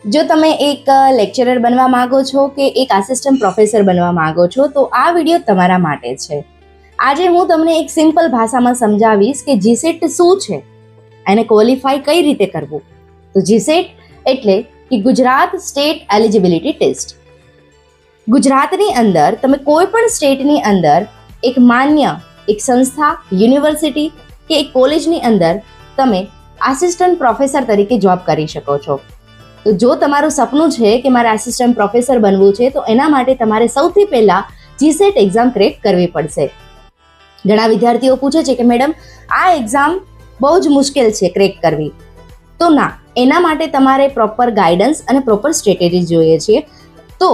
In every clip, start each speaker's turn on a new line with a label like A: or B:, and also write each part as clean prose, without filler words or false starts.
A: જો તમે એક લેક્ચરર બનવા માંગો છો કે એક આસિસ્ટન્ટ પ્રોફેસર બનવા માંગો છો તો આ વિડીયો તમારા માટે છે. આજે હું તમને એક સિમ્પલ ભાષામાં સમજાવીશ કે જીસેટ શું છે, એને ક્વોલિફાય કઈ રીતે કરવું. તો જીસેટ એટલે કે ગુજરાત સ્ટેટ એલિજિબિલિટી ટેસ્ટ. ગુજરાતની અંદર તમે કોઈ પણ સ્ટેટની અંદર એક માન્ય એક સંસ્થા, યુનિવર્સિટી કે એક કોલેજની અંદર તમે આસિસ્ટન્ટ પ્રોફેસર તરીકે જોબ કરી શકો છો. તો જો તમારું સપનું છે કે મારે આસિસ્ટન્ટ પ્રોફેસર બનવું છે તો એના માટે તમારે સૌથી પહેલાં જીસેટ એક્ઝામ ક્રેક કરવી પડશે. ઘણા વિદ્યાર્થીઓ પૂછે છે કે મેડમ આ એક્ઝામ બહુ જ મુશ્કેલ છે ક્રેક કરવી. તો ના, એના માટે તમારે પ્રોપર ગાઈડન્સ અને પ્રોપર સ્ટ્રેટેજી જોઈએ છે. તો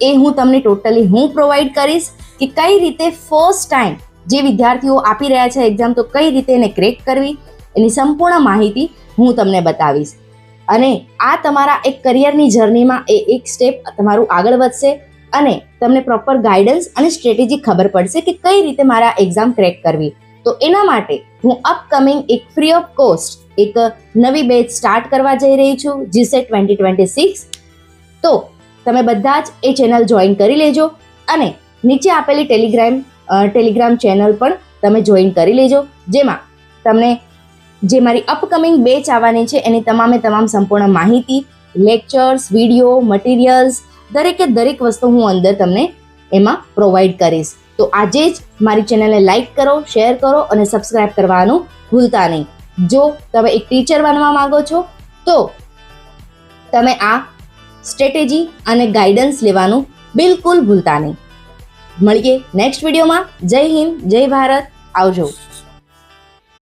A: એ હું તમને ટોટલી પ્રોવાઈડ કરીશ કે કઈ રીતે ફર્સ્ટ ટાઈમ જે વિદ્યાર્થીઓ આપી રહ્યા છે એક્ઝામ તો કઈ રીતે એને ક્રેક કરવી, એની સંપૂર્ણ માહિતી હું તમને બતાવીશ. અને આ તમારા એક કરિયરની જર્નીમાં એ એક સ્ટેપ તમારું આગળ વધશે અને તમને પ્રોપર ગાઈડન્સ અને સ્ટ્રેટેજી ખબર પડશે કે કઈ રીતે મારા એક્ઝામ ક્રેક કરવી. તો એના માટે હું અપકમિંગ એક ફ્રી ઓફ કોસ્ટ એક નવી બેચ સ્ટાર્ટ કરવા જઈ રહી છું, જીસેટ 2026. તો તમે બધા જ એ ચેનલ જોઈન કરી લેજો અને નીચે આપેલી ટેલિગ્રામ ચેનલ પણ તમે જોઈન કરી લેજો, જેમાં તમને જે મારી અપકમિંગ બેચ આવવાની છે એની તમામ સંપૂર્ણ માહિતી, લેક્ચર્સ, વિડીયો, મટીરિયલ્સ દરેક વસ્તુ હું અંદર તમને એમાં પ્રોવાઈડ કરીશ. તો આજે જ મારી ચેનલને લાઈક કરો, શેર કરો અને સબસ્ક્રાઈબ કરવાનું ભૂલતા નહીં. જો તમે એક ટીચર બનવા માંગો છો તો તમે આ સ્ટ્રેટેજી અને ગાઈડન્સ લેવાનું બિલકુલ ભૂલતા નહીં. મળીએ નેક્સ્ટ વિડીયોમાં. જય હિન્દ, જય ભારત, આવજો.